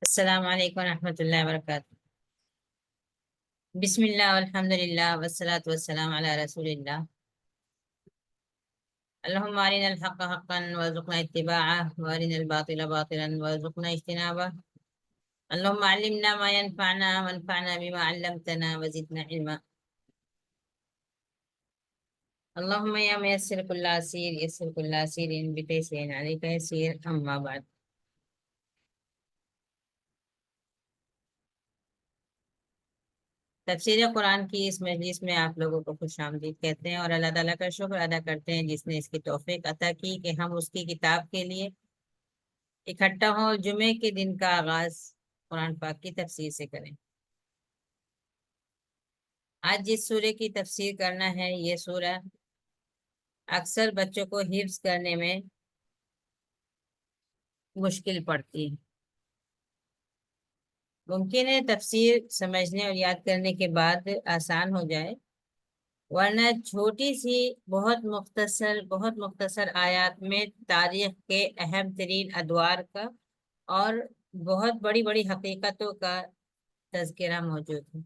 السلام علیکم ورحمۃ اللہ وبرکاتہ۔ بسم اللہ والحمد للہ والصلاة والسلام علی رسول اللہ۔ اللہم ارنا الحق حقا وارزقنا اتباعہ وارنا الباطل باطلا وارزقنا اجتنابہ۔ اللہم علمنا ما ينفعنا وانفعنا بما علمتنا وزدنا علما۔ اللہم یا میسر کل عسیر یسر کل عسیر بتیسیر علیک یسیر، اما بعد۔ تفسیر قرآن کی اس مجلس میں آپ لوگوں کو خوش آمدید کہتے ہیں اور اللہ تعالیٰ کا شکر ادا کرتے ہیں جس نے اس کی توفیق عطا کی کہ ہم اس کی کتاب کے لیے اکٹھا ہوں، جمعے کے دن کا آغاز قرآن پاک کی تفسیر سے کریں۔ آج جس سورہ کی تفسیر کرنا ہے یہ سورہ اکثر بچوں کو حفظ کرنے میں مشکل پڑتی ہے۔ ممکن ہے تفسیر سمجھنے اور یاد کرنے کے بعد آسان ہو جائے، ورنہ چھوٹی سی بہت مختصر آیات میں تاریخ کے اہم ترین ادوار کا اور بہت بڑی بڑی حقیقتوں کا تذکرہ موجود ہے۔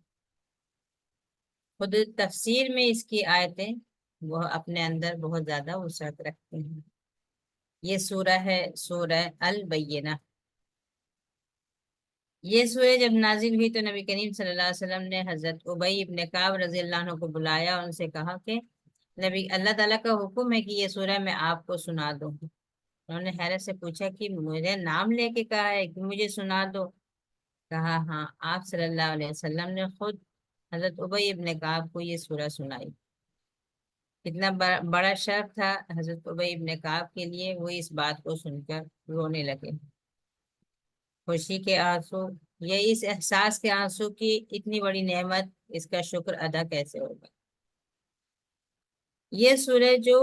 خود تفسیر میں اس کی آیتیں وہ اپنے اندر بہت زیادہ وسعت رکھتی ہیں۔ یہ سورہ ہے سورہ البینہ۔ یہ سورہ جب نازل ہوئی تو نبی کریم صلی اللہ علیہ وسلم نے حضرت ابی ابن کعب رضی اللہ عنہ کو بلایا اور ان سے کہا کہ نبی اللہ تعالیٰ کا حکم ہے کہ یہ سورہ میں آپ کو سنا دوں۔ انہوں نے حیرت سے پوچھا کہ مجھے نام لے کے کہا ہے کہ مجھے سنا دو؟ کہا ہاں، آپ صلی اللہ علیہ وسلم نے خود حضرت ابی ابن کعب کو یہ سورہ سنائی۔ اتنا بڑا شرف تھا حضرت ابی ابن کعب کے لیے، وہ اس بات کو سن کر رونے لگے۔ خوشی کے آنسو، یہ اس احساس کے آنسو کی اتنی بڑی نعمت، اس کا شکر ادا کیسے ہوگا۔ یہ سورہ جو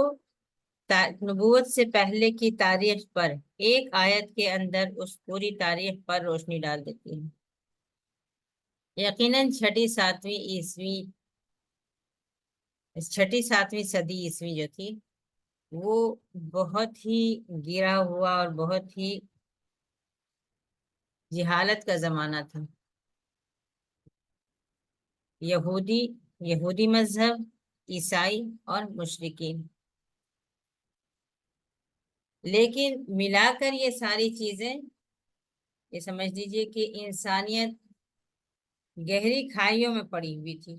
نبوت سے پہلے کی تاریخ پر ایک آیت کے اندر اس پوری تاریخ پر روشنی ڈال دیتی ہے۔ یقیناً چھٹی ساتویں صدی عیسوی جو تھی وہ بہت ہی گرا ہوا اور بہت ہی جہالت کا زمانہ تھا۔ یہودی مذہب، عیسائی اور مشرکین، لیکن ملا کر یہ ساری چیزیں یہ سمجھ لیجیے کہ انسانیت گہری کھائیوں میں پڑی ہوئی تھی۔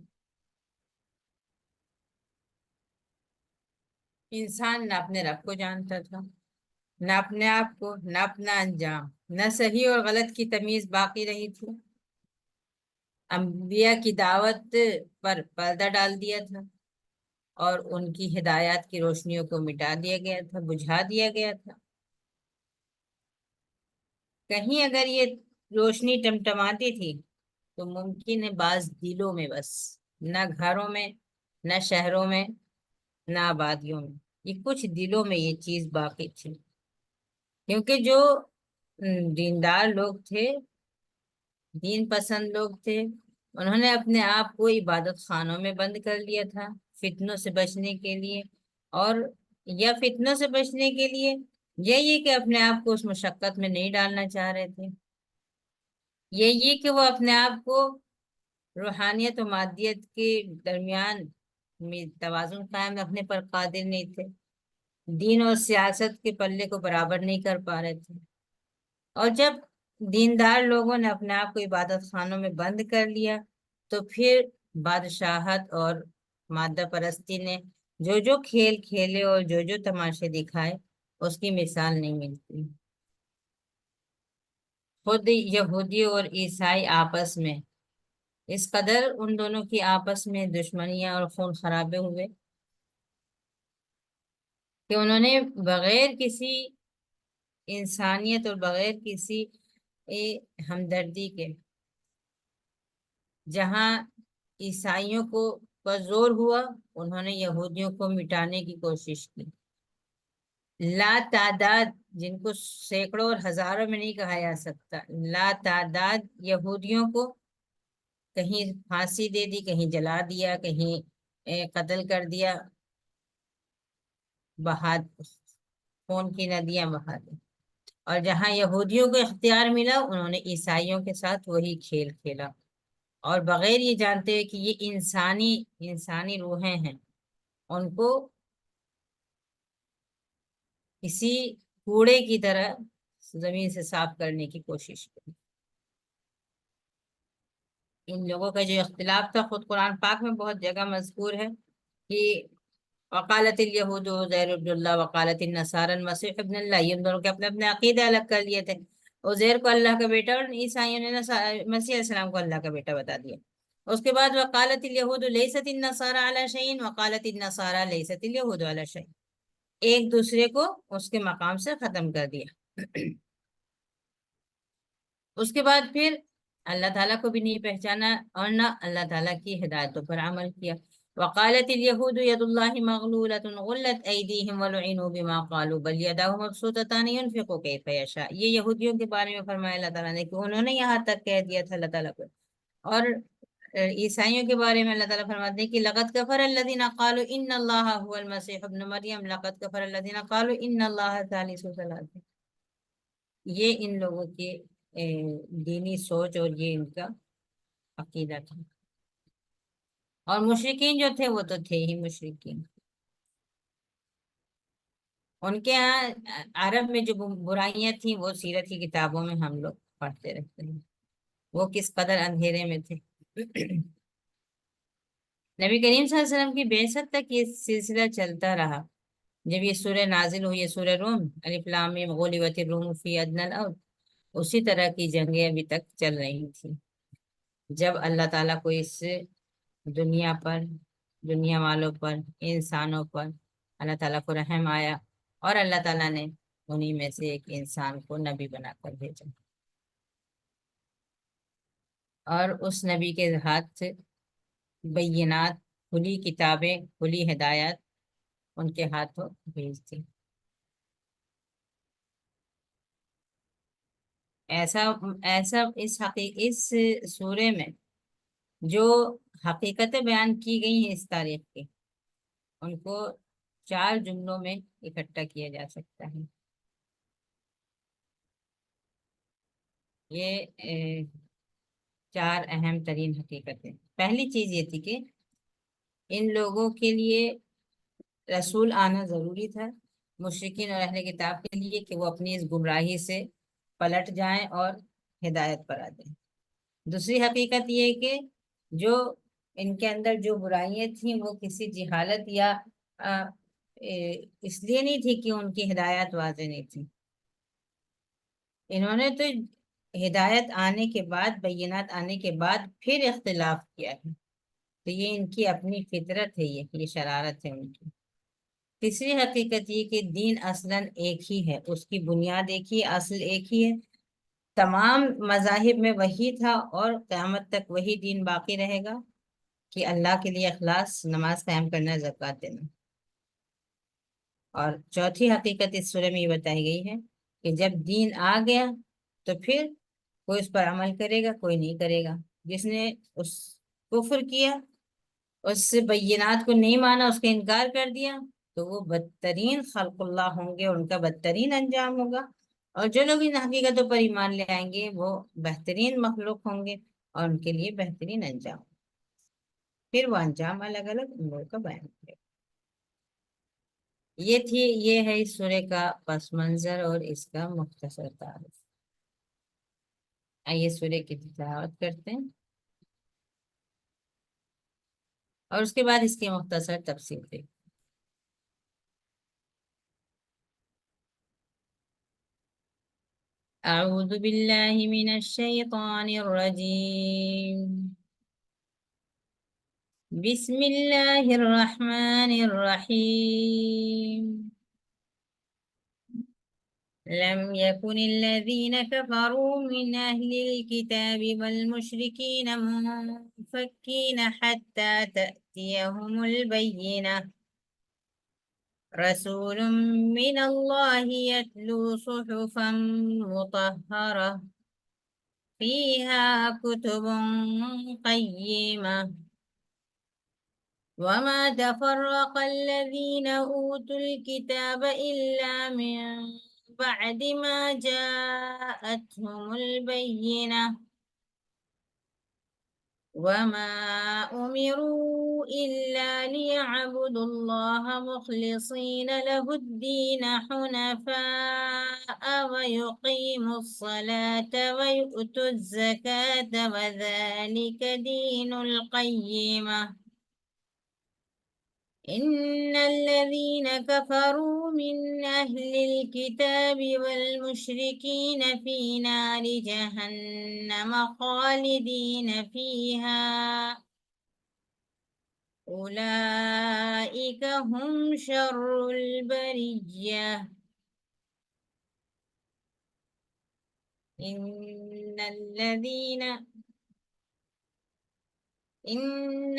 انسان نہ اپنے رب کو جانتا تھا، نہ اپنے آپ کو، نہ اپنا انجام، نہ صحیح اور غلط کی تمیز باقی رہی تھی۔ انبیاء کی دعوت پر پردہ ڈال دیا تھا اور ان کی ہدایات کی روشنیوں کو مٹا دیا گیا تھا، بجھا دیا گیا تھا۔ کہیں اگر یہ روشنی ٹمٹماتی تھی تو ممکن ہے بعض دلوں میں، بس نہ گھروں میں، نہ شہروں میں، نہ آبادیوں میں، یہ کچھ دلوں میں یہ چیز باقی تھی، کیونکہ جو دیندار لوگ تھے، دین پسند لوگ تھے، انہوں نے اپنے آپ کو عبادت خانوں میں بند کر لیا تھا فتنوں سے بچنے کے لیے، اور یا فتنوں سے بچنے کے لیے یہ کہ اپنے آپ کو اس مشقت میں نہیں ڈالنا چاہ رہے تھے، یہ کہ وہ اپنے آپ کو روحانیت و مادیت کے درمیان میں توازن قائم رکھنے پر قادر نہیں تھے، دین اور سیاست کے پلے کو برابر نہیں کر پا رہے تھے۔ اور جب دیندار لوگوں نے اپنے آپ کو عبادت خانوں میں بند کر لیا تو پھر بادشاہت اور مادہ پرستی نے جو کھیل کھیلے اور جو تماشے دکھائے اس کی مثال نہیں ملتی۔ خود یہودی اور عیسائی آپس میں اس قدر ان دونوں کی آپس میں دشمنیاں اور خون خرابے ہوئے کہ انہوں نے بغیر کسی انسانیت اور بغیر کسی ہمدردی کے، جہاں عیسائیوں کو پر زور ہوا انہوں نے یہودیوں کو مٹانے کی کوشش کی۔ لا تعداد، جن کو سینکڑوں اور ہزاروں میں نہیں کہا جا سکتا، لا تعداد یہودیوں کو کہیں پھانسی دے دی، کہیں جلا دیا، کہیں قتل کر دیا، خون کی ندیاں بہا دی۔ اور جہاں یہودیوں کو اختیار ملا انہوں نے عیسائیوں کے ساتھ وہی کھیل کھیلا، اور بغیر یہ جانتے ہوئے کہ یہ انسانی روحیں ہیں، ان کو کسی کوڑے کی طرح زمین سے صاف کرنے کی کوشش کی۔ ان لوگوں کا جو اختلاف تھا خود قرآن پاک میں بہت جگہ مذکور ہے کہ وقالت الیہود عزیر ابن اللہ وقالت النصارى المسیح ابن اللہ، یہ ان دونوں کے اپنے اپنے عقیدے الگ کر لیے تھے۔ عزیر کو اللہ کا بیٹا اور عیسائیوں نے مسیح علیہ السلام کو اللہ کا بیٹا بتا دیا۔ اس کے بعد وقالت الیہود لیست النصارى علی شیء وقالت النصارى لیست الیہود علی شیء، ایک دوسرے کو اس کے مقام سے ختم کر دیا۔ اس کے بعد پھر اللہ تعالیٰ کو بھی نہیں پہچانا اور نہ اللہ تعالیٰ کی ہدایتوں پر عمل کیا۔ وقالت اليهود يد الله مغلولة غلت أيديهم ولعنوا بما قالوا بل يداه مبسوطتان ينفق كيف يشاء، یہ یہودیوں کے بارے میں فرمایا اللہ تعالیٰ نے کہ انہوں نے یہاں تک کہہ دیا تھا اللہ تعالیٰ کو۔ اور عیسائیوں کے بارے میں اللہ تعالیٰ فرماتے ہیں کہ لقد كفر الذين قالوا ان الله هو المسيح ابن مريم لقد كفر الذين قالوا ان الله ثالث ثلاثة، یہ ان لوگوں کے دینی سوچ اور یہ ان کا عقیدہ تھا۔ اور مشرکین جو تھے وہ تو تھے ہی مشرکین، ان کے ہاں عرب میں جو برائیاں تھیں وہ سیرت کی کتابوں میں ہم لوگ پڑھتے رہتے ہیں، وہ کس قدر اندھیرے میں تھے۔ نبی کریم صلی اللہ علیہ وسلم کی بعثت تک یہ سلسلہ چلتا رہا۔ جب یہ سورہ نازل ہوئی، یہ سورہ روم الف لام میم غلبت الروم فی ادنی الارض، اسی طرح کی جنگیں ابھی تک چل رہی تھیں۔ جب اللہ تعالیٰ کو اس دنیا پر، دنیا والوں پر، انسانوں پر اللہ تعالیٰ کو رحم آیا اور اللہ تعالیٰ نے انہی میں سے ایک انسان کو نبی بنا کر بھیجا، اور اس نبی کے ہاتھ سے بینات، کھلی کتابیں، کھلی ہدایات ان کے ہاتھوں بھیج دی۔ ایسا ایسا اس سورے میں جو حقیقتیں بیان کی گئی ہیں اس تاریخ کی، ان کو 4 جملوں میں اکٹھا کیا جا سکتا ہے۔ یہ 4 اہم ترین حقیقتیں۔ پہلی چیز یہ تھی کہ ان لوگوں کے لیے رسول آنا ضروری تھا، مشرکین اور اہل کتاب کے لیے، کہ وہ اپنی اس گمراہی سے پلٹ جائیں اور ہدایت پر آ جائیں۔ دوسری حقیقت یہ کہ جو ان کے اندر جو برائیاں تھیں وہ کسی جہالت یا اس لیے نہیں تھی کہ ان کی ہدایت واضح نہیں تھی، انہوں نے تو ہدایت آنے کے بعد، بینات آنے کے بعد پھر اختلاف کیا ہے، تو یہ ان کی اپنی فطرت ہے، یہ شرارت ہے ان کی۔ تیسری حقیقت یہ کہ دین اصلاً ایک ہی ہے، اس کی بنیاد ایک ہی، اصل ایک ہی ہے، تمام مذاہب میں وہی تھا اور قیامت تک وہی دین باقی رہے گا کہ اللہ کے لیے اخلاص، نماز قائم کرنا، زکوٰۃ دینا۔ اور چوتھی حقیقت اس سورہ میں یہ بتائی گئی ہے کہ جب دین آ گیا تو پھر کوئی اس پر عمل کرے گا، کوئی نہیں کرے گا۔ جس نے اس کفر کیا، اس سے بینات کو نہیں مانا، اس کا انکار کر دیا، تو وہ بدترین خلق اللہ ہوں گے، ان کا بدترین انجام ہوگا۔ اور جو لوگ ان حقیقتوں پر ایمان لے آئیں گے وہ بہترین مخلوق ہوں گے اور ان کے لیے بہترین انجام، پھر وہ انجام الگ الگ ان لوگوں کا بیان کرے گا۔ یہ ہے اس سورہ کا پس منظر اور اس کا مختصر تعارف۔ آئیے سورہ کی تلاوت کرتے ہیں اور اس کے بعد اس کی مختصر تفسیر دیکھتے ہیں۔ اعوذ باللہ من الشیطان الرجیم، بسم اللہ الرحمن الرحیم۔ لم يكن الذين كفروا من أهل الكتاب والمشركين منفكين حتى تأتيهم البينة، رسول من الله يتلو صحفا مطهرة فيها كتب قيمة، وما تفرق الذين أوتوا الكتاب إلا من بعد ما جاءتهم البينة وما أمروا إلا ليعبدوا الله مخلصين له الدين حنفاء ويقيموا الصلاة ويؤتوا الزكاة وذلك دين القيمة إن الذين كفروا من أهل الكتاب والمشركين في نار جهنم خالدين فيها أولئك هم شر البرية إن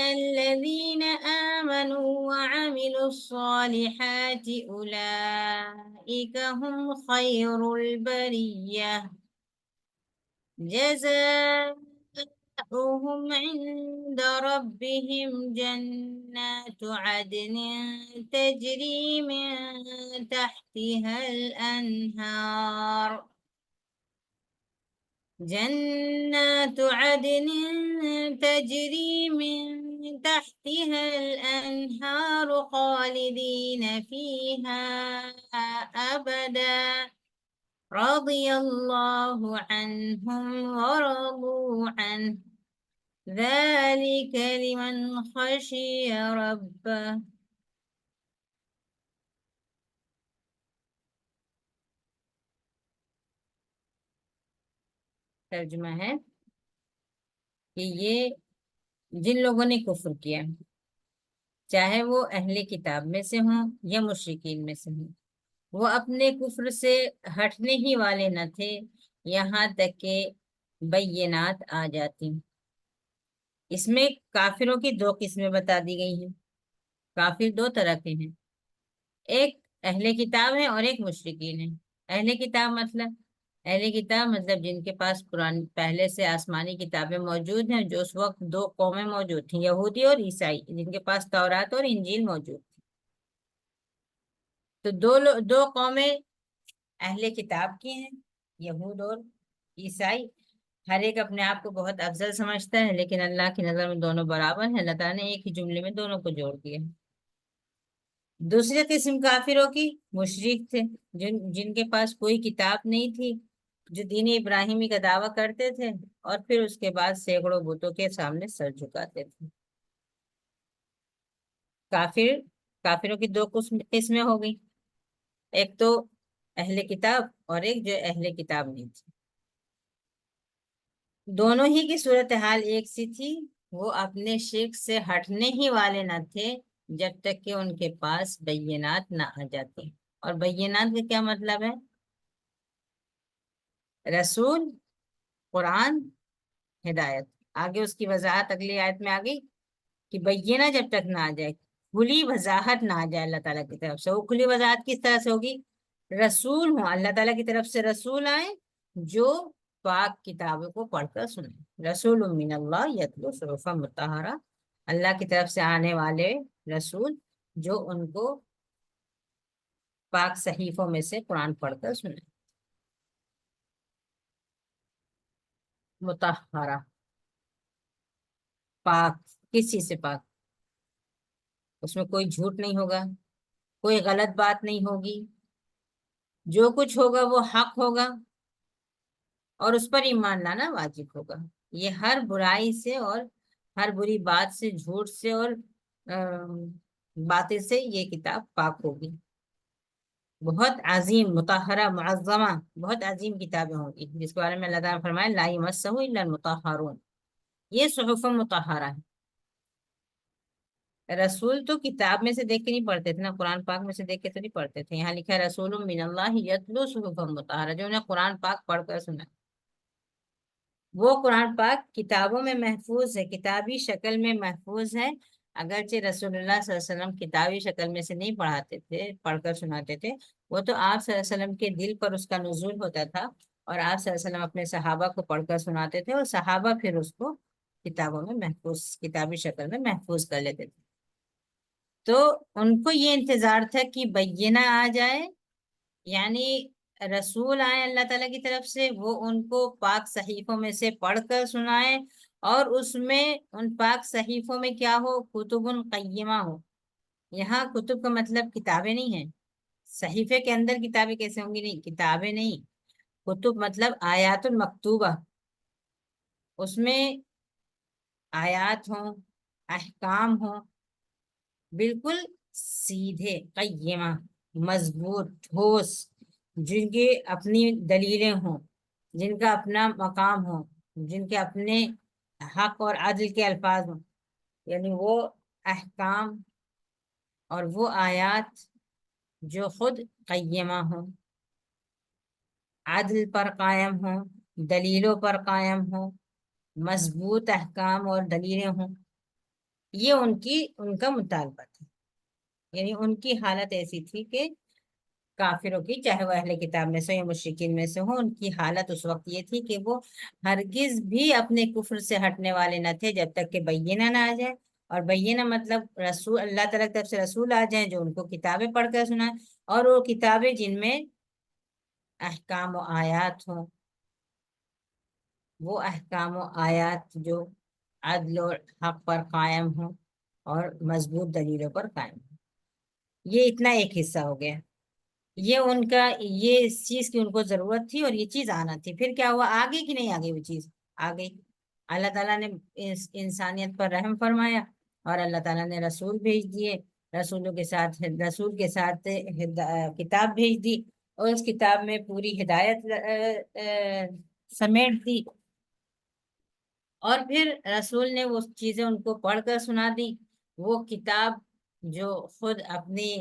الذين آمنوا وعملوا الصالحات أولئك هم خير البرية جزاؤهم عند ربهم جنات عدن تجري من تحتها الأنهار جنات عدن تجري من تحتها الأنهار خالدين فيها أبدا رضي الله عنهم ورضوا عنه ذلك لمن خشي ربه. ترجمہ ہے کہ یہ جن لوگوں نے کفر کیا چاہے وہ اہل کتاب میں سے ہوں یا مشرکین میں سے ہوں وہ اپنے کفر سے ہٹنے ہی والے نہ تھے یہاں تک کہ بینات آ جاتی. اس میں کافروں کی دو قسمیں بتا دی گئی ہیں. کافر دو طرح کے ہیں، ایک اہل کتاب ہے اور ایک مشرکین ہے. اہل کتاب مطلب جن کے پاس قرآن پہلے سے آسمانی کتابیں موجود ہیں، جو اس وقت دو قومیں موجود تھیں، یہودی اور عیسائی، جن کے پاس تورات اور انجیل موجود تھی. تو دو قومیں اہل کتاب کی ہیں، یہود اور عیسائی. ہر ایک اپنے آپ کو بہت افضل سمجھتا ہے، لیکن اللہ کی نظر میں دونوں برابر ہیں. اللہ تعالیٰ نے ایک ہی جملے میں دونوں کو جوڑ دیا. دوسری قسم کافروں کی مشرک تھے، جن کے پاس کوئی کتاب نہیں تھی، جو دین ابراہیمی کا دعویٰ کرتے تھے اور پھر اس کے بعد سینکڑوں بتوں کے سامنے سر جھکاتے تھے. کافروں کی دو قسمیں ہو گئی، ایک تو اہل کتاب اور ایک جو اہل کتاب نہیں تھی. دونوں ہی کی صورتحال ایک سی تھی، وہ اپنے شرک سے ہٹنے ہی والے نہ تھے جب تک کہ ان کے پاس بینات نہ آ جاتی. اور بینات کا کیا مطلب ہے؟ رسول، قرآن، ہدایت. آگے اس کی وضاحت اگلی آیت میں آ گئی کہ بینہ جب تک نہ آ جائے، کھلی وضاحت نہ آ جائے اللہ تعالیٰ کی طرف سے. وہ کھلی وضاحت کس طرح سے ہوگی؟ رسول ہوں، اللہ تعالیٰ کی طرف سے رسول آئے جو پاک کتابوں کو پڑھ کر سنیں. رسول من اللہ یتلو صحفا مطہرہ، اللہ کی طرف سے آنے والے رسول جو ان کو پاک صحیفوں میں سے قرآن پڑھ کر سنیں. مطہرہ، پاک. کس چیز سے پاک؟ اس میں کوئی جھوٹ نہیں ہوگا، کوئی غلط بات نہیں ہوگی، جو کچھ ہوگا وہ حق ہوگا اور اس پر ایمان لانا واجب ہوگا. یہ ہر برائی سے اور ہر بری بات سے، جھوٹ سے اور باطل سے یہ کتاب پاک ہوگی. بہت عظیم، مطہرہ، معظمہ، بہت عظیم کتابیں ہوں گی، جس کے بارے میں اللہ تعالیٰ نے فرمایا لا یمسہ الا المطہرون. یہ صحف مطہرہ ہے. رسول تو کتاب میں سے دیکھ کے نہیں پڑھتے تھے نا، قرآن پاک میں سے دیکھ کے تو نہیں پڑھتے تھے. یہاں لکھا ہے رسول من اللہ یتلو صحفا مطہرہ، جو انہیں قرآن پاک پڑھ کر سنا. وہ قرآن پاک کتابوں میں محفوظ ہے، کتابی شکل میں محفوظ ہے. اگرچہ رسول اللہ صلی اللہ علیہ وسلم کتابی شکل میں سے نہیں پڑھاتے تھے، پڑھ کر سناتے تھے. وہ تو آپ صلی اللہ علیہ وسلم کے دل پر اس کا نزول ہوتا تھا اور آپ صلی اللہ علیہ وسلم اپنے صحابہ کو پڑھ کر سناتے تھے اور صحابہ پھر اس کو کتابوں میں محفوظ، کتابی شکل میں محفوظ کر لیتے تھے. تو ان کو یہ انتظار تھا کہ بینہ آ جائے، یعنی رسول آئے اللہ تعالیٰ کی طرف سے، وہ ان کو پاک صحیفوں میں سے پڑھ کر سنائیں، اور اس میں ان پاک صحیفوں میں کیا ہو؟ کتب قیمہ ہو۔ یہاں کتب کا مطلب کتابیں نہیں ہیں، صحیفے کے اندر کتابیں کیسے ہوں گی؟ نہیں، کتابیں نہیں، کتب مطلب آیات المکتوبہ، اس میں آیات ہوں، احکام ہوں، بالکل سیدھے، قیمہ، مضبوط، ٹھوس، جن کی اپنی دلیلیں ہوں، جن کا اپنا مقام ہو، جن کے اپنے حق اور عدل کے الفاظ ہوں، یعنی وہ احکام اور وہ آیات جو خود قیمہ ہوں، عدل پر قائم ہوں، دلیلوں پر قائم ہوں، مضبوط احکام اور دلیلیں ہوں، یہ ان کا مطالبہ تھا۔ یعنی ان کی حالت ایسی تھی کہ کافروں کی، چاہے وہ اہل کتاب میں سے یا مشرکین میں سے ہوں، ان کی حالت اس وقت یہ تھی کہ وہ ہرگز بھی اپنے کفر سے ہٹنے والے نہ تھے جب تک کہ بینہ نہ آ جائے۔ اور بینہ مطلب رسول، اللہ تعالیٰ کی طرف سے رسول آ جائیں جو ان کو کتابیں پڑھ کر سنائیں، اور وہ کتابیں جن میں احکام و آیات ہوں، وہ احکام و آیات جو عدل اور حق پر قائم ہوں اور مضبوط دلیلوں پر قائم ہوں۔ یہ اتنا ایک حصہ ہو گیا، یہ ان کا، یہ اس چیز کی ان کو ضرورت تھی اور یہ چیز آنا تھی۔ پھر کیا ہوا آگے؟ کہ نہیں آگے وہ چیز آ گئی، اللہ تعالیٰ نے انسانیت پر رحم فرمایا اور اللہ تعالیٰ نے رسول بھیج دیے، رسول کے ساتھ کتاب بھیج دی، اور اس کتاب میں پوری ہدایت سمیٹ دی، اور پھر رسول نے وہ چیزیں ان کو پڑھ کر سنا دی۔ وہ کتاب جو خود اپنی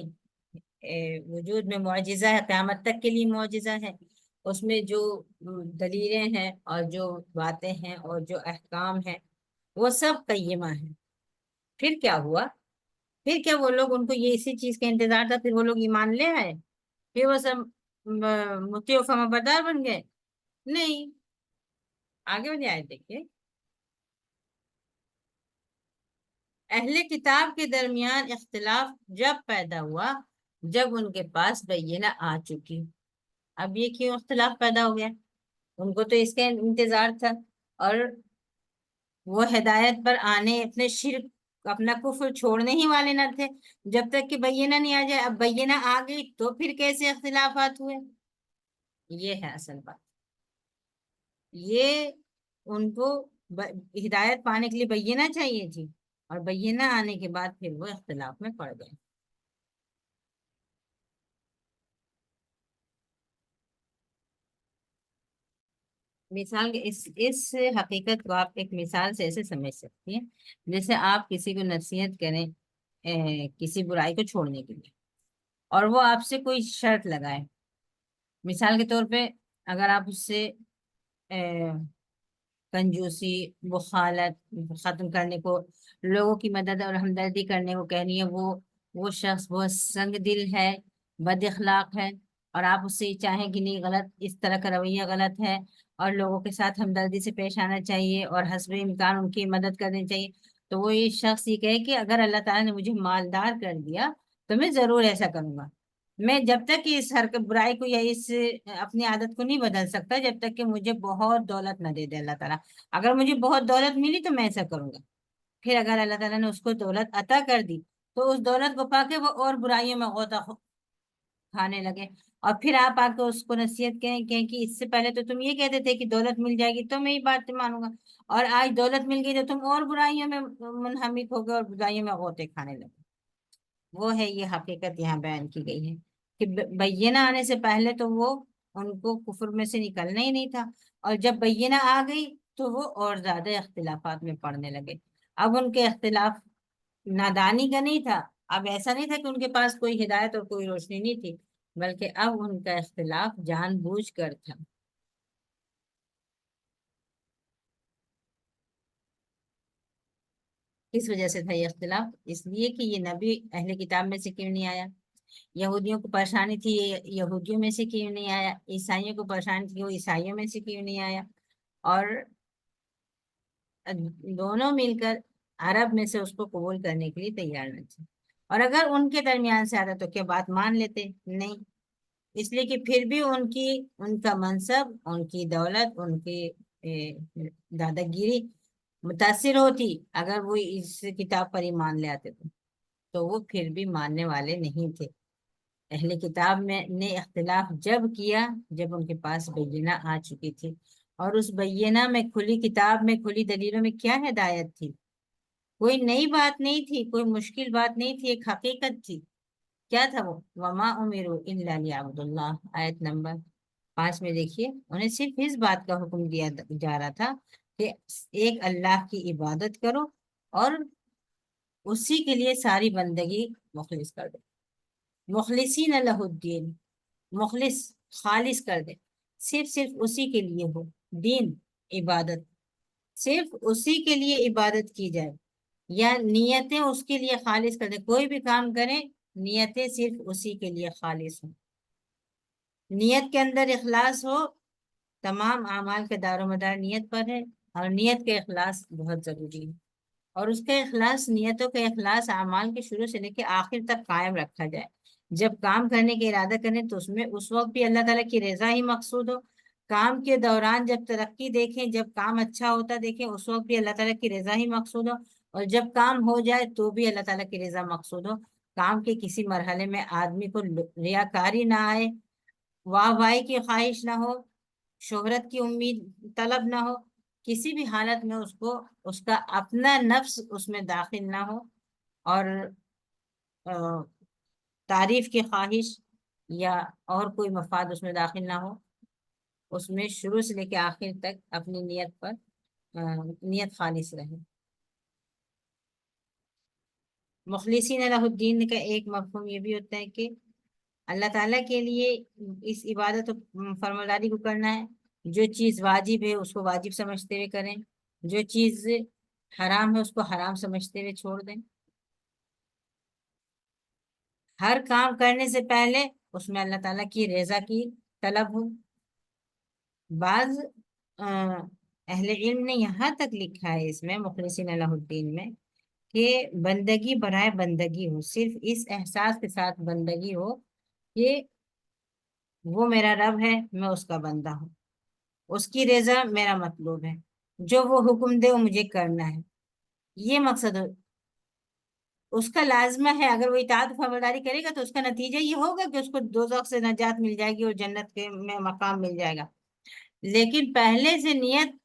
وجود میں معجزہ ہے، قیامت تک کے لیے معجزہ ہے، اس میں جو دلیلیں ہیں اور جو باتیں ہیں اور جو احکام ہیں وہ سب قیمہ ہیں۔ پھر کیا ہوا؟ پھر کیا وہ لوگ، ان کو یہ اسی چیز کا انتظار تھا، پھر وہ لوگ ایمان لے آئے، پھر وہ سب مطیع و فرمانبردار بن گئے؟ نہیں، آگے والی آیت دیکھیے، اہل کتاب کے درمیان اختلاف جب پیدا ہوا جب ان کے پاس بینہ آ چکی۔ اب یہ کیوں اختلاف پیدا ہو گیا؟ ان کو تو اس کا انتظار تھا، اور وہ ہدایت پر آنے، اپنے شرک، اپنا کفر چھوڑنے ہی والے نہ تھے جب تک کہ بینہ نہیں آ جائے۔ اب بینہ آ گئی تو پھر کیسے اختلافات ہوئے؟ یہ ہے اصل بات، یہ ان کو ہدایت پانے کے لیے بینہ چاہیے تھی، اور بینہ آنے کے بعد پھر وہ اختلاف میں پڑ گئے۔ مثال کے اس حقیقت کو آپ ایک مثال سے ایسے سمجھ سکتی ہیں، جیسے آپ کسی کو نصیحت کریں کسی برائی کو چھوڑنے کے لیے، اور وہ آپ سے کوئی شرط لگائے۔ مثال کے طور پہ اگر آپ اس سے کنجوسی، بخالت ختم کرنے کو، لوگوں کی مدد اور ہمدردی کرنے کو کہنی ہے، وہ شخص بہت سنگ دل ہے، بد اخلاق ہے، اور آپ اس سے چاہیں کہ نہیں، غلط، اس طرح کا رویہ غلط ہے، اور لوگوں کے ساتھ ہمدردی سے پیش آنا چاہیے اور حسب امکان ان کی مدد کرنی چاہیے، تو وہ یہ شخص یہ کہے کہ اگر اللہ تعالیٰ نے مجھے مالدار کر دیا تو میں ضرور ایسا کروں گا۔ میں جب تک کہ اس حرکت برائی کو یا اس اپنی عادت کو نہیں بدل سکتا جب تک کہ مجھے بہت دولت نہ دے دے اللہ تعالیٰ۔ اگر مجھے بہت دولت ملی تو میں ایسا کروں گا۔ پھر اگر اللہ تعالیٰ نے اس کو دولت عطا کر دی تو اس دولت کو پا کے وہ اور برائیوں میں غوطہ کھانے لگے، اور پھر آپ آ کے اس کو نصیحت کہیں کہ اس سے پہلے تو تم یہ کہتے تھے کہ دولت مل جائے گی تو میں یہ بات مانوں گا، اور آج دولت مل گئی تو تم اور برائیوں میں منہمک ہو گئے اور برائیوں میں غوطے کھانے لگے۔ وہ ہے یہ حقیقت یہاں بیان کی گئی ہے کہ بینہ آنے سے پہلے تو وہ ان کو کفر میں سے نکلنا ہی نہیں تھا، اور جب بینہ آ گئی تو وہ اور زیادہ اختلافات میں پڑنے لگے۔ اب ان کے اختلاف نادانی کا نہیں تھا، اب ایسا نہیں تھا کہ ان کے پاس کوئی ہدایت اور کوئی روشنی نہیں تھی، بلکہ اب ان کا اختلاف جان بوجھ کر تھا۔ کس وجہ سے تھا یہ اختلاف؟ اس لیے کہ یہ نبی اہل کتاب میں سے کیوں نہیں آیا؟ یہودیوں کو پریشانی تھی، یہ یہودیوں میں سے کیوں نہیں آیا؟ عیسائیوں کو پریشانی تھی، وہ عیسائیوں میں سے کیوں نہیں آیا؟ اور دونوں مل کر عرب میں سے اس کو قبول کرنے کے لیے تیار نہ تھے، اور اگر ان کے درمیان سے آتا تو کیا بات مان لیتے؟ نہیں، اس لیے کہ پھر بھی ان کا منصب، ان کی دولت، ان کی دادا گیری متاثر ہوتی اگر وہ اس کتاب پر ایمان لے آتے تو وہ پھر بھی ماننے والے نہیں تھے۔ اہل کتاب میں نے اختلاف جب کیا جب ان کے پاس بینہ آ چکی تھی، اور اس بینہ میں، کھلی کتاب میں، کھلی دلیلوں میں کیا ہدایت تھی؟ کوئی نئی بات نہیں تھی، کوئی مشکل بات نہیں تھی، ایک حقیقت تھی۔ کیا تھا وہ؟ وما امروا الا لیعبدوا اللہ، آیت نمبر 5 میں دیکھیے، انہیں صرف اس بات کا حکم دیا جا رہا تھا کہ ایک اللہ کی عبادت کرو اور اسی کے لیے ساری بندگی مخلص کر دو۔ مخلصین لہ الدین، مخلص، خالص کر دے، صرف اسی کے لیے ہو دین، عبادت، صرف اسی کے لیے عبادت کی جائے، یا نیتیں اس کے لیے خالص کر دے۔ کوئی بھی کام کریں، نیتیں صرف اسی کے لیے خالص ہوں، نیت کے اندر اخلاص ہو۔ تمام اعمال کا دار و مدار نیت پر ہے، اور نیت کا اخلاص بہت ضروری ہے، اور اس کا اخلاص، نیتوں کا اخلاص اعمال کے شروع سے لے کے آخر تک قائم رکھا جائے۔ جب کام کرنے کا ارادہ کریں تو اس میں اس وقت بھی اللہ تعالیٰ کی رضا ہی مقصود ہو، کام کے دوران جب ترقی دیکھیں، جب کام اچھا ہوتا دیکھیں، اس وقت بھی اللہ تعالیٰ کی رضا ہی مقصود ہو، اور جب کام ہو جائے تو بھی اللہ تعالیٰ کی رضا مقصود ہو۔ کام کے کسی مرحلے میں آدمی کو ریاکاری نہ آئے، واہ واہی کی خواہش نہ ہو، شہرت کی امید طلب نہ ہو، کسی بھی حالت میں اس کو اس کا اپنا نفس اس میں داخل نہ ہو، اور تعریف کی خواہش یا اور کوئی مفاد اس میں داخل نہ ہو۔ اس میں شروع سے لے کے آخر تک اپنی نیت پر نیت خالص رہے۔ مخلصین لہ الدین کا ایک مفہوم یہ بھی ہوتا ہے کہ اللہ تعالیٰ کے لیے اس عبادت و فرمانبرداری کو کرنا ہے، جو چیز واجب ہے اس کو واجب سمجھتے ہوئے کریں، جو چیز حرام ہے اس کو حرام سمجھتے ہوئے چھوڑ دیں۔ ہر کام کرنے سے پہلے اس میں اللہ تعالیٰ کی رضا کی طلب ہو۔ بعض اہل علم نے یہاں تک لکھا ہے اس میں مخلصین لہ الدین میں کہ بندگی برائے بندگی ہو، صرف اس احساس کے ساتھ بندگی ہو کہ وہ میرا رب ہے، میں اس کا بندہ ہوں، اس کی رضا میرا مطلوب ہے، جو وہ حکم دے وہ مجھے کرنا ہے، یہ مقصد ہو۔ اس کا لازمہ ہے، اگر وہ اطاعت فرمانبرداری کرے گا تو اس کا نتیجہ یہ ہوگا کہ اس کو دوزخ سے نجات مل جائے گی اور جنت کے میں مقام مل جائے گا۔ لیکن پہلے سے نیت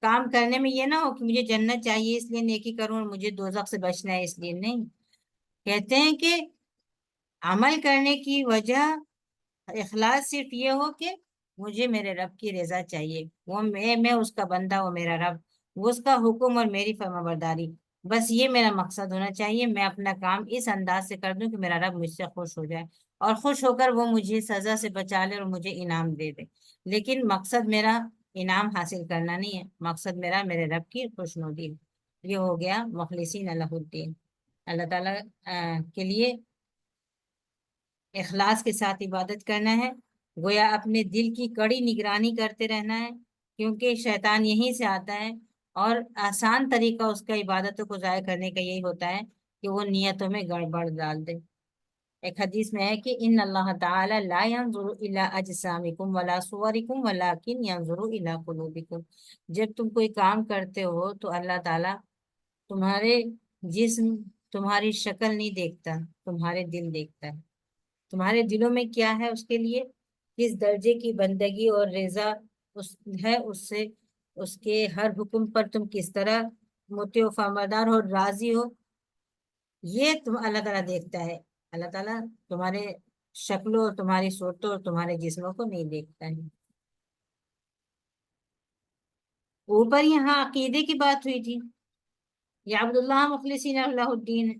کام کرنے میں یہ نہ ہو کہ مجھے جنت چاہیے اس لیے نیکی کروں اور مجھے دوزخ سے بچنا ہے اس لیے نہیں۔ کہتے ہیں کہ عمل کرنے کی وجہ اخلاص صرف یہ ہو کہ مجھے میرے رب کی رضا چاہیے، وہ میں اس کا بندہ، وہ میرا رب، وہ اس کا حکم اور میری فرمانبرداری، بس یہ میرا مقصد ہونا چاہیے۔ میں اپنا کام اس انداز سے کر دوں کہ میرا رب مجھ سے خوش ہو جائے، اور خوش ہو کر وہ مجھے سزا سے بچا لے اور مجھے انعام دے دے۔ لیکن مقصد میرا انعام حاصل کرنا نہیں ہے، مقصد میرا میرے رب کی خوشنودی ہے۔ یہ ہو گیا مخلصین لہ الدین، اللہ تعالیٰ کے لیے اخلاص کے ساتھ عبادت کرنا ہے، گویا اپنے دل کی کڑی نگرانی کرتے رہنا ہے، کیونکہ شیطان یہیں سے آتا ہے، اور آسان طریقہ اس کا عبادتوں کو ضائع کرنے کا یہی ہوتا ہے کہ وہ نیتوں میں گڑبڑ ڈال دے۔ ایک حدیث میں ہے کہ ان اللہ تعالی لا ينظر الى اجسامکم ولا صورکم ولکن ينظر الى قلوبکم۔ جب تم کوئی کام کرتے ہو تو اللہ تعالی تمہارے جسم، تمہاری شکل نہیں دیکھتا، تمہارے دل دیکھتا ہے۔ تمہارے دلوں میں کیا ہے، اس کے لیے کس درجے کی بندگی اور رضا ہے اس سے، اس کے ہر حکم پر تم کس طرح مطیع و فرمانبردار ہو، راضی ہو، یہ تم اللہ تعالیٰ دیکھتا ہے۔ اللہ تعالیٰ تمہارے شکلوں اور تمہاری صورتوں اور تمہارے جسموں کو نہیں دیکھتا ہے۔ اوپر یہاں عقیدے کی بات ہوئی تھی، یعبد اللہ مخلصین لہ الدین،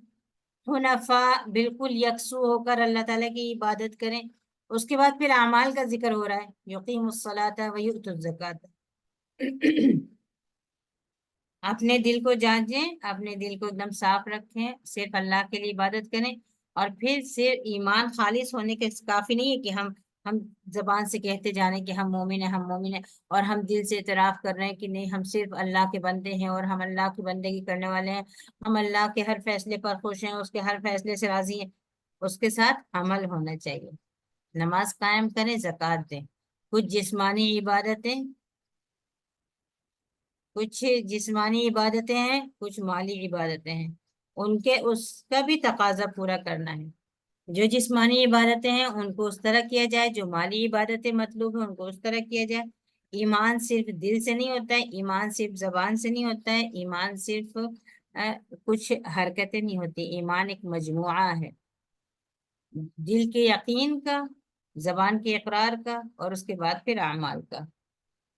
حنفاء، بالکل یکسو ہو کر اللہ تعالیٰ کی عبادت کریں۔ اس کے بعد پھر اعمال کا ذکر ہو رہا ہے، یقیم الصلاۃ ویؤتوا الزکاۃ۔ اپنے دل کو جانچیں، اپنے دل کو ایک دم صاف رکھیں، صرف اللہ کے لیے عبادت کریں، اور پھر صرف ایمان خالص ہونے کے کافی نہیں ہے کہ ہم زبان سے کہتے جانے کہ ہم مومن ہیں، ہم مومن ہیں، اور ہم دل سے اعتراف کر رہے ہیں کہ نہیں، ہم صرف اللہ کے بندے ہیں اور ہم اللہ کی بندگی کرنے والے ہیں، ہم اللہ کے ہر فیصلے پر خوش ہیں، اس کے ہر فیصلے سے راضی ہیں۔ اس کے ساتھ عمل ہونا چاہیے، نماز قائم کریں، زکوٰۃ دیں. کچھ جسمانی عبادتیں ہیں، کچھ مالی عبادتیں ہیں. ان کے اس کا بھی تقاضا پورا کرنا ہے. جو جسمانی عبادتیں ہیں ان کو اس طرح کیا جائے، جو مالی عبادتیں مطلوب ہیں ان کو اس طرح کیا جائے. ایمان صرف دل سے نہیں ہوتا ہے، ایمان صرف زبان سے نہیں ہوتا ہے، ایمان صرف کچھ حرکتیں نہیں ہوتی. ایمان ایک مجموعہ ہے، دل کے یقین کا، زبان کے اقرار کا، اور اس کے بعد پھر اعمال کا.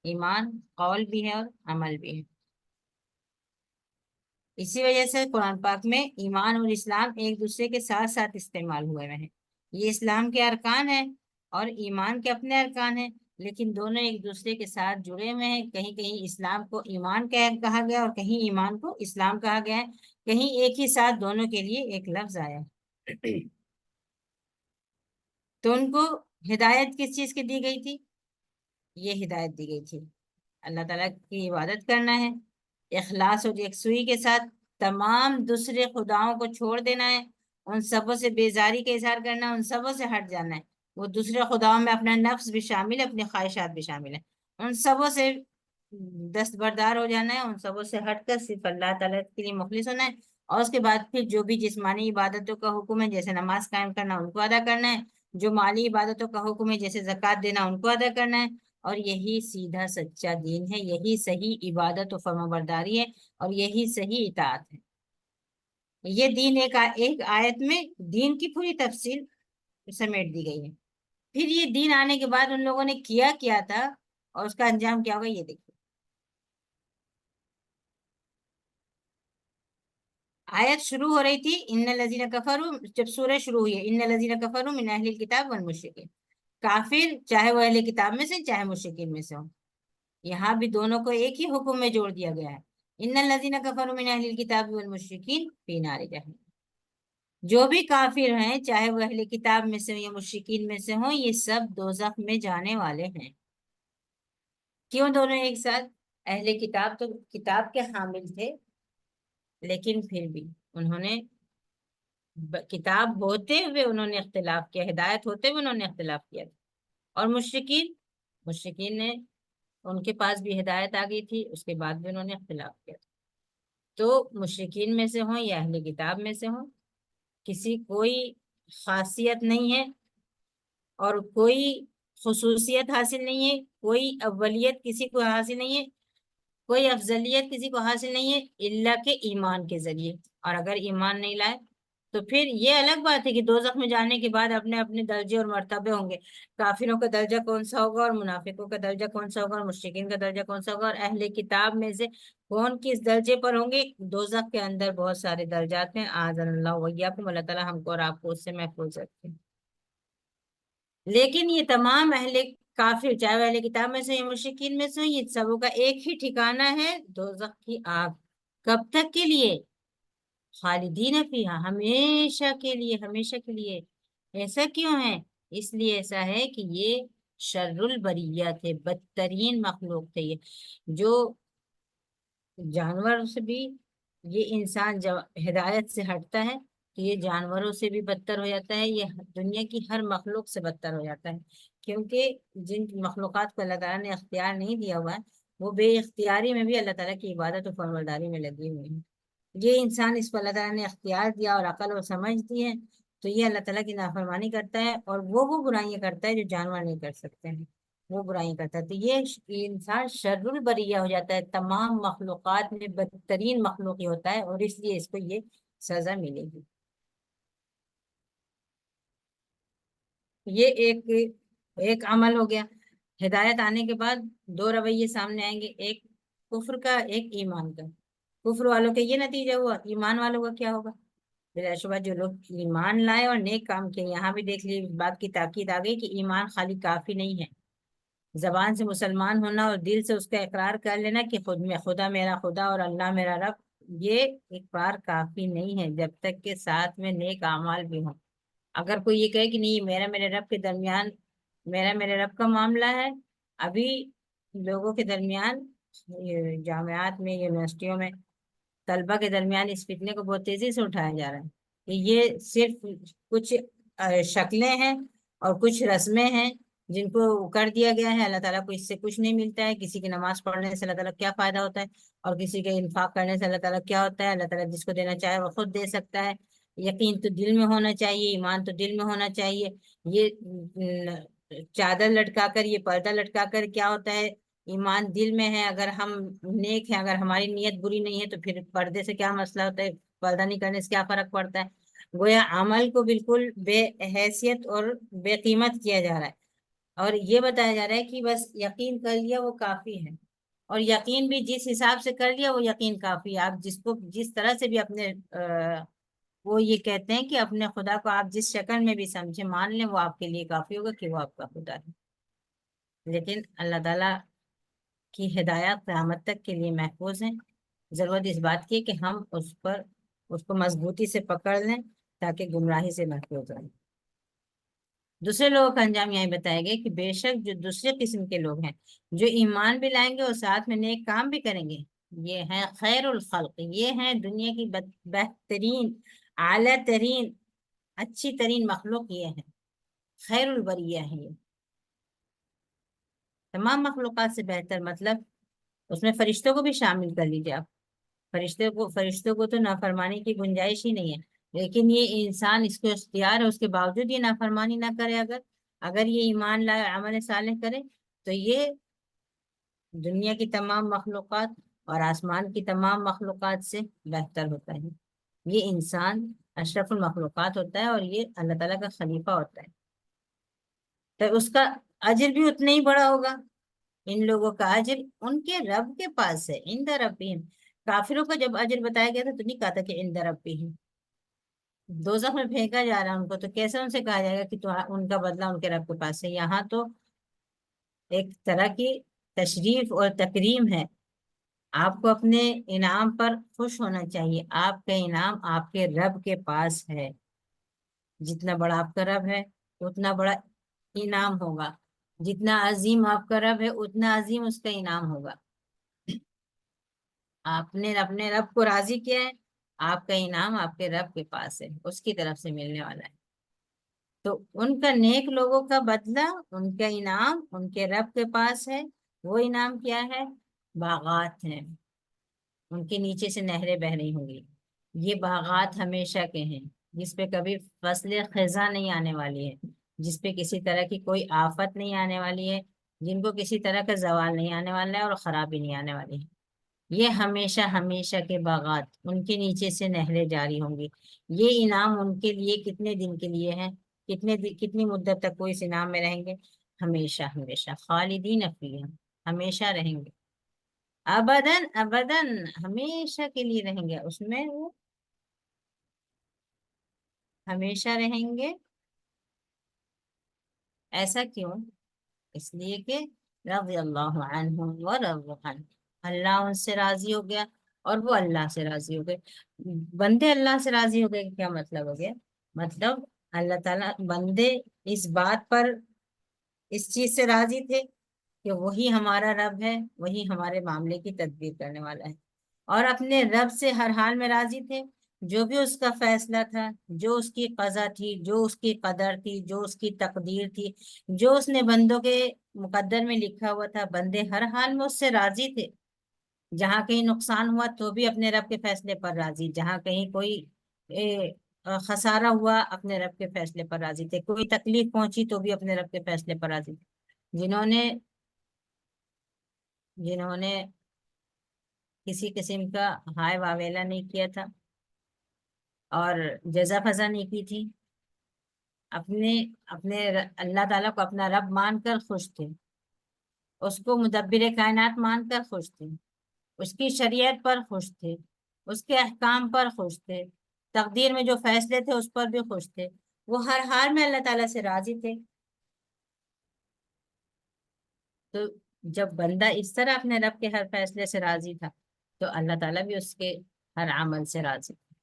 ایمان قول بھی ہے اور عمل بھی ہے. اسی وجہ سے قرآن پاک میں ایمان اور اسلام ایک دوسرے کے ساتھ ساتھ استعمال ہوئے ہیں. یہ اسلام کے ارکان ہیں اور ایمان کے اپنے ارکان ہیں، لیکن دونوں ایک دوسرے کے ساتھ جڑے ہوئے ہیں. کہیں کہیں اسلام کو ایمان کہا گیا اور کہیں ایمان کو اسلام کہا گیا ہے. کہیں ایک ہی ساتھ دونوں کے لیے ایک لفظ آیا. تو ان کو ہدایت کس چیز کی دی گئی تھی؟ یہ ہدایت دی گئی تھی اللہ تعالیٰ کی عبادت کرنا ہے، اخلاص اور یکسوئی کے ساتھ. تمام دوسرے خداؤں کو چھوڑ دینا ہے، ان سبوں سے بیزاری کا اظہار کرنا ہے، ان سبوں سے ہٹ جانا ہے. وہ دوسرے خداؤں میں اپنا نفس بھی شامل ہے، اپنی خواہشات بھی شامل ہے. ان سبوں سے دستبردار ہو جانا ہے، ان سبوں سے ہٹ کر صرف اللہ تعالیٰ کے لیے مخلص ہونا ہے. اور اس کے بعد پھر جو بھی جسمانی عبادتوں کا حکم ہے، جیسے نماز قائم کرنا، ان کو ادا کرنا ہے. جو مالی عبادتوں کا حکم ہے جیسے زکوٰۃ دینا، ان کو ادا کرنا ہے. اور یہی سیدھا سچا دین ہے، یہی صحیح عبادت و فرمانبرداری ہے، اور یہی صحیح اطاعت ہے. یہ دین ایک آیت میں دین کی پوری تفصیل سمیٹ دی گئی ہے. پھر یہ دین آنے کے بعد ان لوگوں نے کیا تھا اور اس کا انجام کیا ہوگا یہ دیکھیے. آیت شروع ہو رہی تھی ان الذین کفروا، جب سورہ شروع ہوئی ہے ان الذین کفروا من اہل الکتاب والمشرکین. کافر چاہے وہ اہل کتاب میں سے چاہے مشرکین میں سے ہوں، یہاں بھی دونوں کو ایک ہی حکم میں جوڑ دیا گیا ہے. ان الذین کفروا من اہل الکتاب والمشرکین فی نار جہنم. جو بھی کافر ہیں چاہے وہ اہل کتاب میں سے ہوں یا مشرکین میں سے ہوں، یہ سب دوزخ میں جانے والے ہیں. کیوں دونوں ایک ساتھ؟ اہل کتاب تو کتاب کے حامل تھے، لیکن پھر بھی انہوں نے کتاب ہوتے ہوئے انہوں نے اختلاف کیا، ہدایت ہوتے ہوئے انہوں نے اختلاف کیا. اور مشرکین نے، ان کے پاس بھی ہدایت آ گئی تھی، اس کے بعد بھی انہوں نے اختلاف کیا. تو مشرکین میں سے ہوں یا اہل کتاب میں سے ہوں، کسی کوئی خاصیت نہیں ہے اور کوئی خصوصیت حاصل نہیں ہے، کوئی اولیت کسی کو حاصل نہیں ہے، کوئی افضلیت کسی کو حاصل نہیں ہے اللہ کے ایمان کے ذریعے. اور اگر ایمان نہیں لائے تو پھر یہ الگ بات ہے کہ دوزخ میں جانے کے بعد اپنے اپنے درجے اور مرتبے ہوں گے. کافروں کا درجہ کون سا ہوگا اور منافقوں کا درجہ کون سا ہوگا اور مشرکین کا درجہ کون سا ہوگا، اور اہل کتاب میں سے کون کس درجے پر ہوں گے. دوزخ کے اندر بہت سارے درجات ہیں، اعاذنا اللہ وإیاکم، اللہ تعالیٰ ہم کو اور آپ کو اس سے محفوظ رکھے. لیکن یہ تمام اہل کافر چاہے وہ اہل کتاب میں سے یا مشرکین میں سے، یہ سبوں کا ایک ہی ٹھکانہ ہے دوزخ کی آگ. کب تک کے لیے؟ خالدین فیہا، ہمیشہ کے لیے، ہمیشہ کے لیے. ایسا کیوں ہے؟ اس لیے ایسا ہے کہ یہ شر البریت ہے، بدترین مخلوق تھے. یہ جو جانور سے بھی، یہ انسان جب ہدایت سے ہٹتا ہے تو یہ جانوروں سے بھی بدتر ہو جاتا ہے، یہ دنیا کی ہر مخلوق سے بدتر ہو جاتا ہے. کیونکہ جن مخلوقات کو اللہ تعالیٰ نے اختیار نہیں دیا ہوا ہے، وہ بے اختیاری میں بھی اللہ تعالیٰ کی عبادت و فرمانبرداری میں لگی ہوئی ہیں. یہ انسان اس کو اللہ تعالیٰ نے اختیار دیا اور عقل اور سمجھ دی ہے، تو یہ اللہ تعالیٰ کی نافرمانی کرتا ہے اور وہ برائیاں کرتا ہے جو جانور نہیں کر سکتے ہیں، وہ برائیاں کرتا ہے. تو یہ انسان شر البریہ ہو جاتا ہے، تمام مخلوقات میں بدترین مخلوق یہ ہوتا ہے، اور اس لیے اس کو یہ سزا ملے گی. یہ ایک عمل ہو گیا. ہدایت آنے کے بعد دو رویے سامنے آئیں گے، ایک کفر کا، ایک ایمان کا. کفر والوں کا یہ نتیجہ ہوا، ایمان والوں کا کیا ہوگا؟ بلا شبہ جو لوگ ایمان لائے اور نیک کام کیے، یہاں بھی دیکھ لیے بات کی تاکید آ گئی کہ ایمان خالی کافی نہیں ہے. زبان سے مسلمان ہونا اور دل سے اس کا اقرار کر لینا کہ خدا میرا خدا اور اللہ میرا رب، یہ اقرار کافی نہیں ہے جب تک کہ ساتھ میں نیک اعمال بھی ہوں. اگر کوئی یہ کہے کہ نہیں میرا میرے رب کے درمیان، میرا میرے رب کا معاملہ ہے، ابھی لوگوں کے درمیان، جامعات میں، یونیورسٹیوں میں طلبہ کے درمیان اس فتنے کو بہت تیزی سے اٹھایا جا رہا ہے کہ یہ صرف کچھ شکلیں ہیں اور کچھ رسمیں ہیں جن کو کر دیا گیا ہے، اللہ تعالیٰ کو اس سے کچھ نہیں ملتا ہے. کسی کی نماز پڑھنے سے اللہ تعالیٰ کیا فائدہ ہوتا ہے، اور کسی کے انفاق کرنے سے اللہ تعالیٰ کیا ہوتا ہے. اللہ تعالیٰ جس کو دینا چاہے وہ خود دے سکتا ہے. یقین تو دل میں ہونا چاہیے، ایمان تو دل میں ہونا چاہیے. یہ چادر لٹکا کر، یہ پردہ لٹکا کر کیا ہوتا ہے؟ ایمان دل میں ہے. اگر ہم نیک ہیں، اگر ہماری نیت بری نہیں ہے، تو پھر پردے سے کیا مسئلہ ہوتا ہے؟ پردہ نہیں کرنے سے کیا فرق پڑتا ہے؟ گویا عمل کو بالکل بے حیثیت اور بے قیمت کیا جا رہا ہے، اور یہ بتایا جا رہا ہے کہ بس یقین کر لیا وہ کافی ہے. اور یقین بھی جس حساب سے کر لیا وہ یقین کافی ہے. آپ جس کو جس طرح سے بھی اپنے وہ یہ کہتے ہیں کہ اپنے خدا کو آپ جس شکل میں بھی سمجھے مان لیں، وہ آپ کے لیے کافی ہوگا کہ وہ آپ کا خدا ہے. لیکن اللہ تعالیٰ کی ہدایات قیامت تک کے لیے محفوظ ہیں. ضرورت اس بات کی کہ ہم اس کو مضبوطی سے پکڑ لیں تاکہ گمراہی سے محفوظ رہیں. دوسرے لوگوں کا انجام یہاں بتایا گیا کہ بے شک جو دوسرے قسم کے لوگ ہیں، جو ایمان بھی لائیں گے اور ساتھ میں نیک کام بھی کریں گے، یہ ہیں خیر الخلق. یہ ہیں دنیا کی بہترین، اعلیٰ ترین، اچھی ترین مخلوق. یہ ہے خیر البریہ ہے. یہ تمام مخلوقات سے بہتر، مطلب اس میں فرشتوں کو بھی شامل کر لیجیے آپ. فرشتوں کو تو نافرمانی کی گنجائش ہی نہیں ہے، لیکن یہ انسان، اس کو اختیار ہے، اس کے باوجود یہ نافرمانی نہ کرے. اگر یہ ایمان لائے، عمل صالح کرے، تو یہ دنیا کی تمام مخلوقات اور آسمان کی تمام مخلوقات سے بہتر ہوتا ہے. یہ انسان اشرف المخلوقات ہوتا ہے، اور یہ اللہ تعالیٰ کا خلیفہ ہوتا ہے. تو اس کا اجر بھی اتنا ہی بڑا ہوگا. ان لوگوں کا اجر ان کے رب کے پاس ہے، عند ربہم. کافروں کا جب اجر بتایا گیا تھا تو نہیں کہا تھا کہ عند ربہم. دوزخ میں پھینکا جا رہا ہے ان کو، تو کیسے ان سے کہا جائے گا کہ ان کا بدلہ ان کے رب کے پاس ہے؟ یہاں تو ایک طرح کی تشریف اور تکریم ہے. آپ کو اپنے انعام پر خوش ہونا چاہیے. آپ کا انعام آپ کے رب کے پاس ہے. جتنا بڑا آپ کا رب ہے اتنا بڑا انعام ہوگا. جتنا عظیم آپ کا رب ہے اتنا عظیم اس کا انعام ہوگا. آپ نے اپنے رب کو راضی کیا ہے، آپ کا انعام آپ کے رب کے پاس ہے، اس کی طرف سے ملنے والا ہے. تو ان کا نیک لوگوں کا بدلہ، ان کا انعام ان کے رب کے پاس ہے. وہ انعام کیا ہے؟ باغات ہیں، ان کے نیچے سے نہریں بہ رہی ہوں گی. یہ باغات ہمیشہ کے ہیں، جس پہ کبھی فصل خزاں نہیں آنے والی ہے، جس پہ کسی طرح کی کوئی آفت نہیں آنے والی ہے، جن کو کسی طرح کا زوال نہیں آنے والا ہے اور خرابی نہیں آنے والی ہے. یہ ہمیشہ ہمیشہ کے باغات، ان کے نیچے سے نہریں جاری ہوں گی. یہ انعام ان کے لیے کتنے دن کے لیے ہے؟ کتنی مدت تک وہ اس انعام میں رہیں گے؟ ہمیشہ ہمیشہ. خالدین فیہا، ہمیشہ رہیں گے. ابدن ابدن، ہمیشہ کے لیے رہیں گے اس میں. وہ ہمیشہ رہیں گے. ایسا کیوں؟ اس لیے کہ رضی اللہ عنہم ورضوا عنہ، اللہ ان سے راضی ہو گیا اور وہ اللہ سے راضی ہو گئے. بندے اللہ سے راضی ہو گئے، کیا مطلب ہو گیا؟ مطلب اللہ تعالیٰ، بندے اس بات پر، اس چیز سے راضی تھے کہ وہی ہمارا رب ہے، وہی ہمارے معاملے کی تدبیر کرنے والا ہے. اور اپنے رب سے ہر حال میں راضی تھے. جو بھی اس کا فیصلہ تھا، جو اس کی قضا تھی، جو اس کی قدر تھی، جو اس کی تقدیر تھی، جو اس نے بندوں کے مقدر میں لکھا ہوا تھا، بندے ہر حال میں اس سے راضی تھے. جہاں کہیں نقصان ہوا تو بھی اپنے رب کے فیصلے پر راضی. جہاں کہیں کوئی خسارہ ہوا، اپنے رب کے فیصلے پر راضی تھے. کوئی تکلیف پہنچی تو بھی اپنے رب کے فیصلے پر راضی تھے. جنہوں نے کسی قسم کا ہائے واویلا نہیں کیا تھا اور جزا فضا نہیں کی تھی، اپنے اپنے اللہ تعالیٰ کو اپنا رب مان کر خوش تھے. اس کو مدبر کائنات مان کر خوش تھے. اس کی شریعت پر خوش تھے. اس کے احکام پر خوش تھے. تقدیر میں جو فیصلے تھے اس پر بھی خوش تھے. وہ ہر حال میں اللہ تعالیٰ سے راضی تھے. تو جب بندہ اس طرح اپنے رب کے ہر فیصلے سے راضی تھا، تو اللہ تعالیٰ بھی اس کے ہر عمل سے راضی تھا.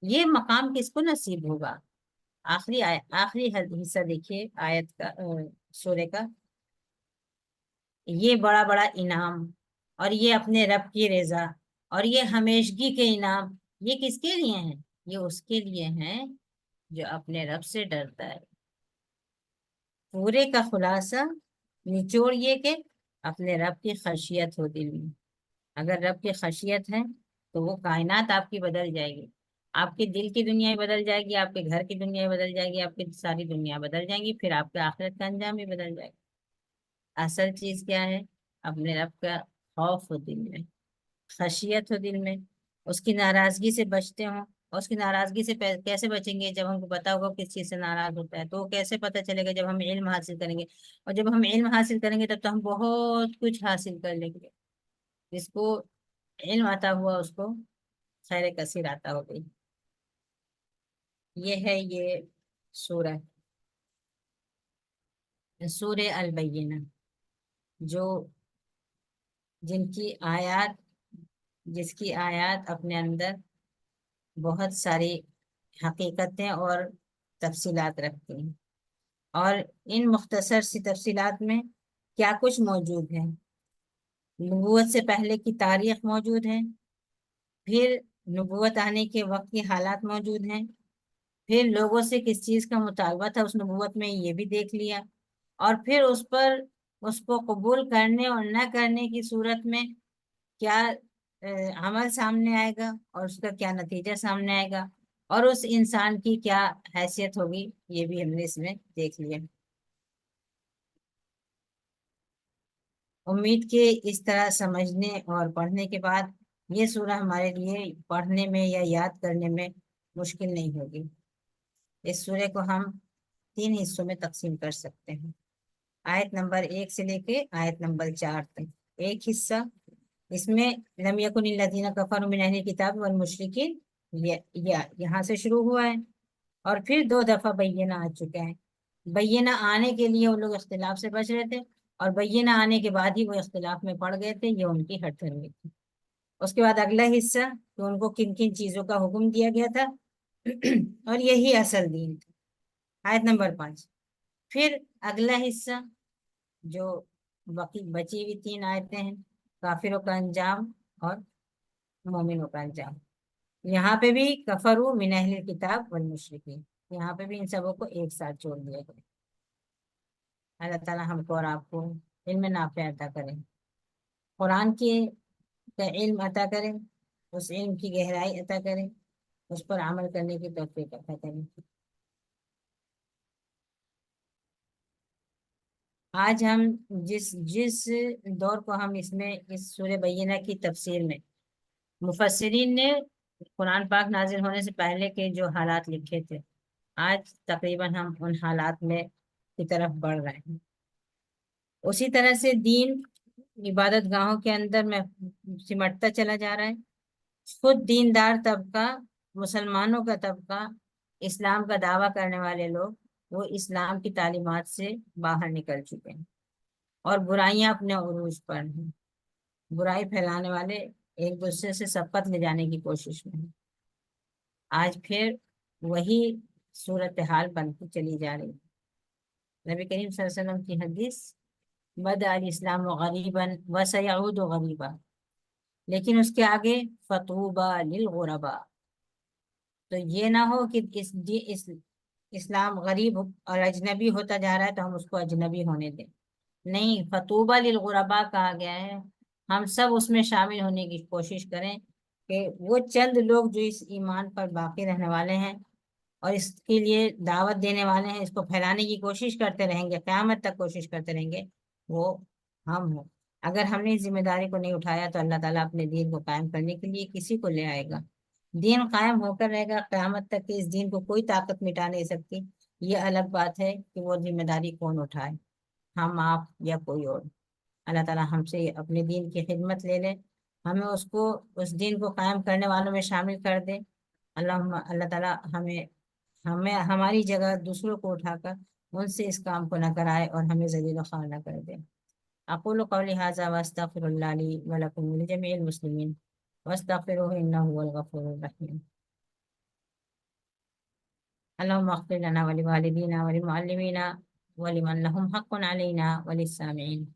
یہ مقام کس کو نصیب ہوگا؟ آخری حصہ دیکھیے آیت کا، سورے کا. یہ بڑا بڑا انعام، اور یہ اپنے رب کی رضا، اور یہ ہمیشگی کے انعام، یہ کس کے لیے ہیں؟ یہ اس کے لیے ہیں جو اپنے رب سے ڈرتا ہے. پورے کا خلاصہ نچوڑ یہ کہ اپنے رب کی خشیت ہو دل میں. اگر رب کی خشیت ہے تو وہ کائنات آپ کی بدل جائے گی. آپ کے دل کی دنیا بدل جائے گی، آپ کے گھر کی دنیا بدل جائے گی، آپ کی ساری دنیا بدل جائیں گی، پھر آپ کے آخرت کا انجام بھی بدل جائے گا. اصل چیز کیا ہے؟ اپنے رب کا خوف ہو دل میں، خشیت ہو دل میں، اس کی ناراضگی سے بچتے ہوں. اور اس کی ناراضگی سے کیسے بچیں گے؟ جب ہم کو پتا ہوگا کس چیز سے ناراض ہوتا ہے. تو وہ کیسے پتہ چلے گا؟ جب ہم علم حاصل کریں گے. اور جب ہم علم حاصل کریں گے تب تو ہم بہت کچھ حاصل کر لیں گے. جس کو علم آتا ہوا اس کو خیر کثیر آتا ہو گئی. یہ ہے یہ سورہ سورہ البینہ، جو جس کی آیات اپنے اندر بہت ساری حقیقتیں اور تفصیلات رکھتی ہیں. اور ان مختصر سی تفصیلات میں کیا کچھ موجود ہے؟ نبوت سے پہلے کی تاریخ موجود ہے، پھر نبوت آنے کے وقت کے حالات موجود ہیں، پھر لوگوں سے کس چیز کا مطالبہ تھا اس نبوت میں یہ بھی دیکھ لیا، اور پھر اس کو قبول کرنے اور نہ کرنے کی صورت میں کیا عمل سامنے آئے گا اور اس کا کیا نتیجہ سامنے آئے گا، اور اس انسان کی کیا حیثیت ہوگی، یہ بھی ہم نے اس میں دیکھ لیا. امید کہ اس طرح سمجھنے اور پڑھنے کے بعد یہ سورہ ہمارے لیے پڑھنے میں یا یاد کرنے میں مشکل نہیں ہوگی. اس سورہ کو ہم 3 حصوں میں تقسیم کر سکتے ہیں. آیت نمبر 1 سے لے کے آیت نمبر 4 تک ایک حصہ. اس میں لم یکن الذین کفروا من اہل الکتاب والمشرکین یہاں سے شروع ہوا ہے، اور پھر 2 دفعہ بینہ آ چکے ہیں. بینہ آنے کے لیے وہ لوگ اختلاف سے بچ رہے تھے، اور بینہ آنے کے بعد ہی وہ اختلاف میں پڑ گئے تھے. یہ ان کی ہٹ دھرمی تھی. اس کے بعد اگلا حصہ کہ ان کو کن کن چیزوں کا حکم دیا گیا تھا اور یہی اصل دین تھا. آیت نمبر 5. پھر اگلا حصہ جو بچی ہوئی 3 آیتیں ہیں، کافروں کا انجام اور مومنوں کا انجام. یہاں پہ بھی کفروا من اہل الکتاب والمشرکین، یہاں پہ بھی ان سبوں کو ایک ساتھ چھوڑ دیا گیا. اللہ تعالیٰ ہم کو اور آپ کو علم نافع عطا کریں، قرآن کا علم عطا کریں، اس علم کی گہرائی عطا کریں، اس پر عمل کرنے کی توفیق عطا کریں. آج ہم جس دور کو ہم اس سورہ بینہ کی تفسیر میں مفسرین نے قرآن پاک نازل ہونے سے پہلے کے جو حالات لکھے تھے، آج تقریباً ہم ان حالات میں کی طرف بڑھ رہے ہیں. اسی طرح سے دین عبادت گاہوں کے اندر میں سمٹتا چلا جا رہا ہے. خود دیندار طبقہ، مسلمانوں کا طبقہ، اسلام کا دعویٰ کرنے والے لوگ، وہ اسلام کی تعلیمات سے باہر نکل چکے ہیں اور برائیاں اپنے عروج پر ہیں. برائی پھیلانے والے ایک دوسرے سے سبقت لے جانے کی کوشش میں ہیں. آج پھر وہی صورتحال بنتی چلی جا رہی ہے. نبی کریم صلی اللہ علیہ وسلم کی حدیث بدأ الاسلام غریبا وسیعود غریبا، لیکن اس کے آگے فطوبى للغرباء. تو یہ نہ ہو کہ اسلام غریب اور اجنبی ہوتا جا رہا ہے تو ہم اس کو اجنبی ہونے دیں. نہیں، فطوبى للغرباء کہا گیا ہے. ہم سب اس میں شامل ہونے کی کوشش کریں کہ وہ چند لوگ جو اس ایمان پر باقی رہنے والے ہیں اور اس کے لیے دعوت دینے والے ہیں، اس کو پھیلانے کی کوشش کرتے رہیں گے، قیامت تک کوشش کرتے رہیں گے، وہ ہم ہوں. اگر ہم نے اس ذمہ داری کو نہیں اٹھایا تو اللہ تعالیٰ اپنے دین کو قائم کرنے کے لیے کسی کو لے آئے گا. دین قائم ہو کر رہے گا قیامت تک کہ اس دین کو کوئی طاقت مٹا نہیں سکتی. یہ الگ بات ہے کہ وہ ذمہ داری کون اٹھائے، ہم، آپ یا کوئی اور. اللہ تعالیٰ ہم سے اپنے دین کی خدمت لے لے، ہمیں اس دین کو قائم کرنے والوں میں شامل کر دے. اللہ تعالیٰ ہمیں ہماری جگہ دوسروں کو اٹھا کر ان سے اس کام کو نہ کرائے اور ہمیں ذلیل و خوار نہ کر دے. اقول قولی ھذا واستغفر اللہ لی ولکم ولجمیع المسلمین واستغفروہ انہ هو الغفور الرحیم. اللهم اغفر لنا ولوالدينا ولمعلمينا ولمن لهم حق علينا وللسامعين.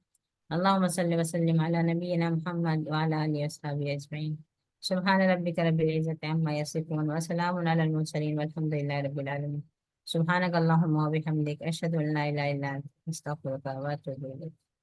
اللهم صل وسلم على نبينا محمد وعلى آله وصحبه أجمعين. سبحان ربك رب العزة عما يصفون وسلام على المرسلين والحمد لله رب العالمين. سبحانک اللہم و بحمدک اشہد ان لا الہ الا انت استغفرک و اتوب الیک.